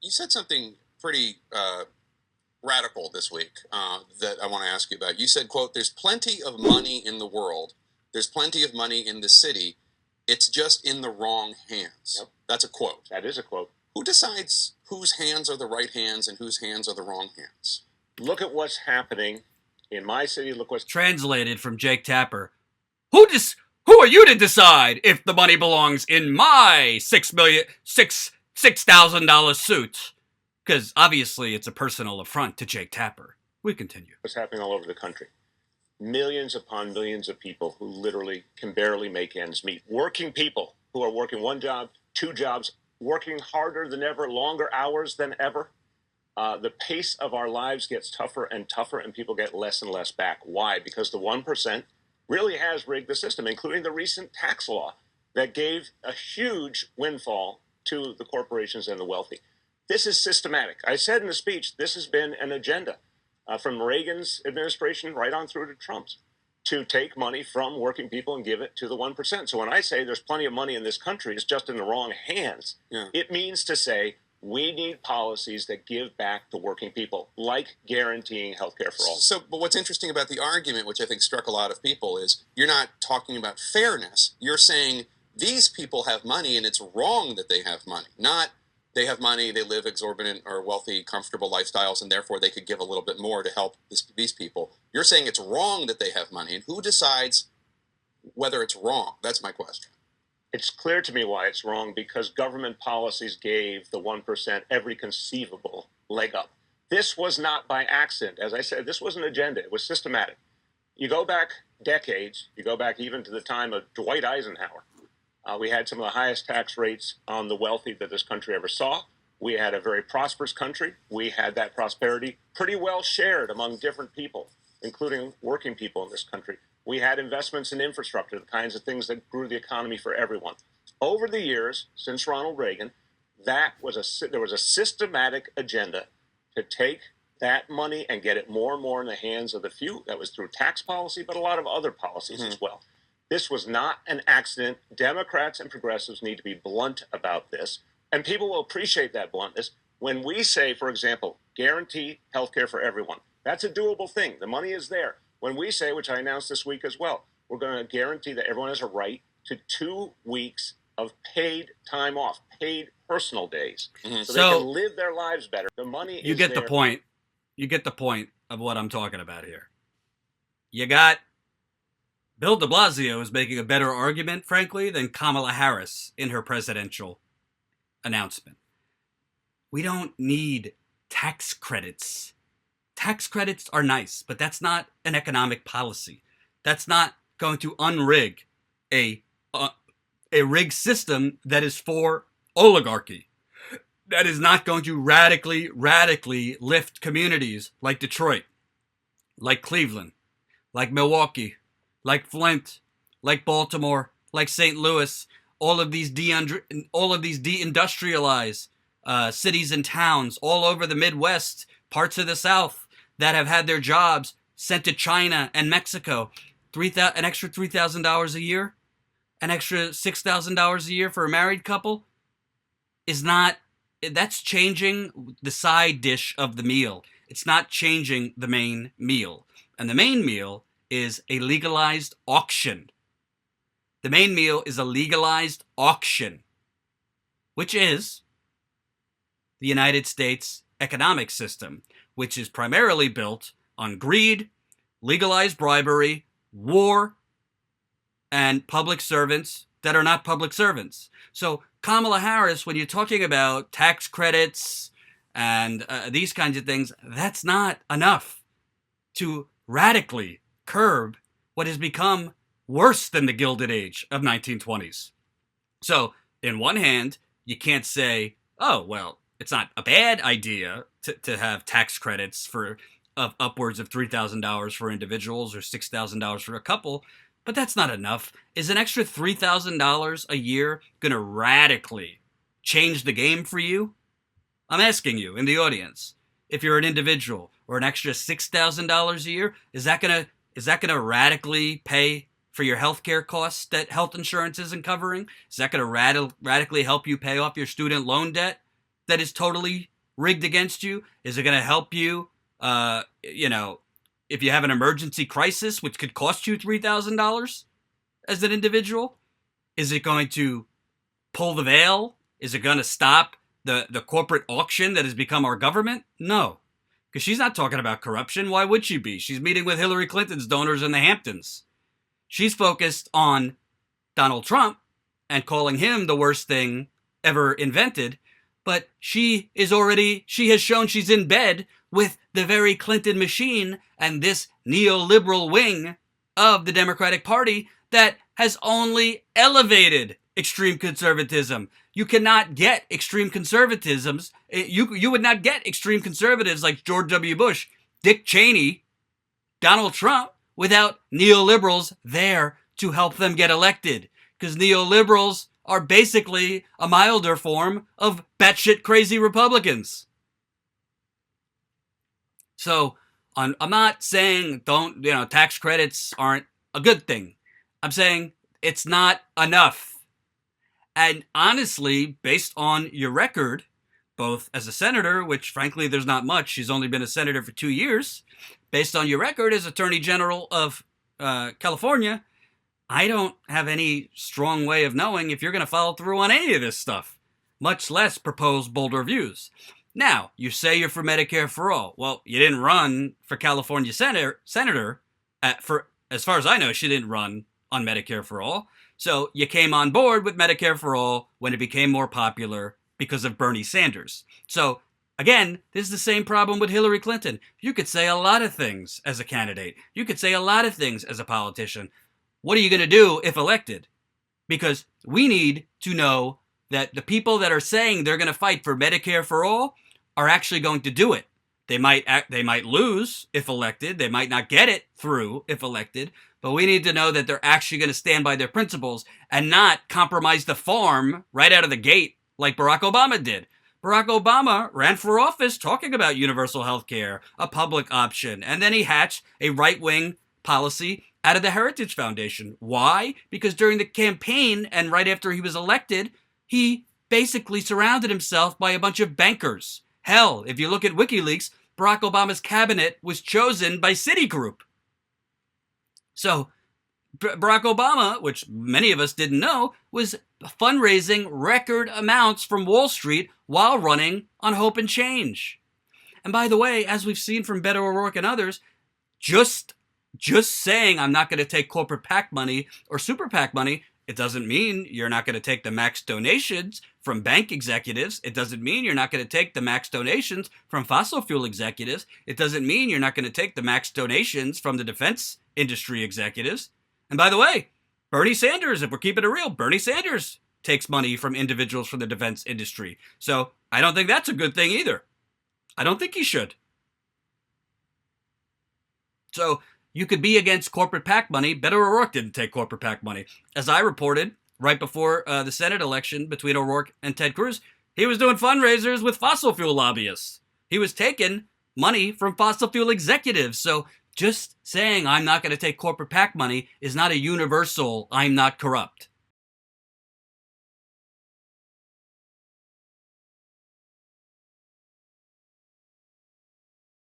You said something pretty radical this week that I want to ask you about. You said, quote, there's plenty of money in the world. There's plenty of money in the city. It's just in the wrong hands. Yep. That's a quote. That is a quote. Who decides whose hands are the right hands and whose hands are the wrong hands? Look at what's happening in my city. Look what's Translated from Jake Tapper. Who are you to decide if the money belongs in my $6,000 suit? Because obviously it's a personal affront to Jake Tapper. We continue. what's happening all over the country. Millions upon millions of people who literally can barely make ends meet. Working people who are working one job, two jobs, working harder than ever, longer hours than ever. The pace of our lives gets tougher and tougher, and people get less and less back. Why? Because the 1% really has rigged the system, including the recent tax law that gave a huge windfall to the corporations and the wealthy. This is systematic. I said in the speech, this has been an agenda from Reagan's administration right on through to Trump's to take money from working people and give it to the 1%. So when I say there's plenty of money in this country, it's just in the wrong hands. Yeah. It means to say we need policies that give back to working people, like guaranteeing health care for all. But what's interesting about the argument, which I think struck a lot of people, is you're not talking about fairness. You're saying these people have money and it's wrong that they have money. Not they have money, they live exorbitant or wealthy, comfortable lifestyles, and therefore they could give a little bit more to help these people. You're saying it's wrong that they have money, and who decides whether it's wrong? That's my question. It's clear to me why it's wrong, because government policies gave the 1% every conceivable leg up. This was not by accident. As I said, this was an agenda. It was systematic. You go back decades, you go back even to the time of Dwight Eisenhower. We had some of the highest tax rates on the wealthy that this country ever saw. We had a very prosperous country. We had that prosperity pretty well shared among different people, including working people in this country. We had investments in infrastructure, the kinds of things that grew the economy for everyone. Over the years, since Ronald Reagan, there was a systematic agenda to take that money and get it more and more in the hands of the few. That was through tax policy, but a lot of other policies as well. This was not an accident. Democrats and progressives need to be blunt about this, and people will appreciate that bluntness. When we say, for example, guarantee health care for everyone, that's a doable thing. The money is there. When we say, which I announced this week as well, we're going to guarantee that everyone has a right to 2 weeks of paid time off, paid personal days, so they can live their lives better. The money is there. You get the point. You get the point of what I'm talking about here. You got Bill de Blasio is making a better argument, frankly, than Kamala Harris in her presidential announcement. We don't need tax credits. Tax credits are nice, but that's not an economic policy. That's not going to unrig a rigged system that is for oligarchy. That is not going to radically lift communities like Detroit, like Cleveland, like Milwaukee, like Flint, like Baltimore, like St. Louis, all of these deindustrialized cities and towns all over the Midwest, parts of the South that have had their jobs sent to China and Mexico. An extra $3,000 a year, an extra $6,000 a year for a married couple that's changing the side dish of the meal. It's not changing the main meal. And the main meal is a legalized auction. The main meal is a legalized auction, which is the United States economic system, which is primarily built on greed, legalized bribery, war, and public servants that are not public servants. So Kamala Harris, when you're talking about tax credits and these kinds of things, that's not enough to radically curb what has become worse than the Gilded Age of 1920s. So, in one hand, you can't say, oh, well, it's not a bad idea to have tax credits of upwards of $3,000 for individuals or $6,000 for a couple, but that's not enough. Is an extra $3,000 a year going to radically change the game for you? I'm asking you in the audience, if you're an individual, or an extra $6,000 a year, is that going to radically pay for your health care costs that health insurance isn't covering? Is that going to radically help you pay off your student loan debt that is totally rigged against you? Is it going to help you, if you have an emergency crisis, which could cost you $3,000 as an individual? Is it going to pull the veil? Is it going to stop the corporate auction that has become our government? No, because she's not talking about corruption. Why would she be? She's meeting with Hillary Clinton's donors in the Hamptons. She's focused on Donald Trump and calling him the worst thing ever invented. But she has shown she's in bed with the very Clinton machine and this neoliberal wing of the Democratic Party that has only elevated extreme conservatism. You cannot get extreme conservatisms. You would not get extreme conservatives like George W. Bush, Dick Cheney, Donald Trump without neoliberals there to help them get elected. Because neoliberals are basically a milder form of batshit crazy Republicans. So I'm not saying tax credits aren't a good thing. I'm saying it's not enough. And honestly, based on your record, both as a senator, which frankly there's not much, she's only been a senator for 2 years, based on your record as Attorney General of California, I don't have any strong way of knowing if you're going to follow through on any of this stuff, much less propose bolder views. Now, you say you're for Medicare for all. Well, you didn't run for California senator. As far as I know, she didn't run on Medicare for all. So you came on board with Medicare for all when it became more popular because of Bernie Sanders. So again, this is the same problem with Hillary Clinton. You could say a lot of things as a candidate. You could say a lot of things as a politician. What are you going to do if elected? Because we need to know that the people that are saying they're going to fight for Medicare for all are actually going to do it. They might lose if elected. They might not get it through if elected. But we need to know that they're actually going to stand by their principles and not compromise the farm right out of the gate like Barack Obama did. Barack Obama ran for office talking about universal health care, a public option, and then he hatched a right-wing policy out of the Heritage Foundation. Why? Because during the campaign and right after he was elected, he basically surrounded himself by a bunch of bankers. Hell, if you look at WikiLeaks, Barack Obama's cabinet was chosen by Citigroup. So Barack Obama, which many of us didn't know, was fundraising record amounts from Wall Street while running on hope and change. And by the way, as we've seen from Beto O'Rourke and others, just saying I'm not going to take corporate PAC money or super PAC money, it doesn't mean you're not going to take the max donations from bank executives. It doesn't mean you're not going to take the max donations from fossil fuel executives. It doesn't mean you're not going to take the max donations from the defense industry executives. And by the way, Bernie Sanders, if we're keeping it real, Bernie Sanders takes money from individuals from the defense industry. So I don't think that's a good thing either. I don't think he should. So you could be against corporate PAC money. Beto O'Rourke didn't take corporate PAC money. As I reported right before the Senate election between O'Rourke and Ted Cruz, he was doing fundraisers with fossil fuel lobbyists. He was taking money from fossil fuel executives. So just saying I'm not going to take corporate PAC money is not a universal I'm not corrupt.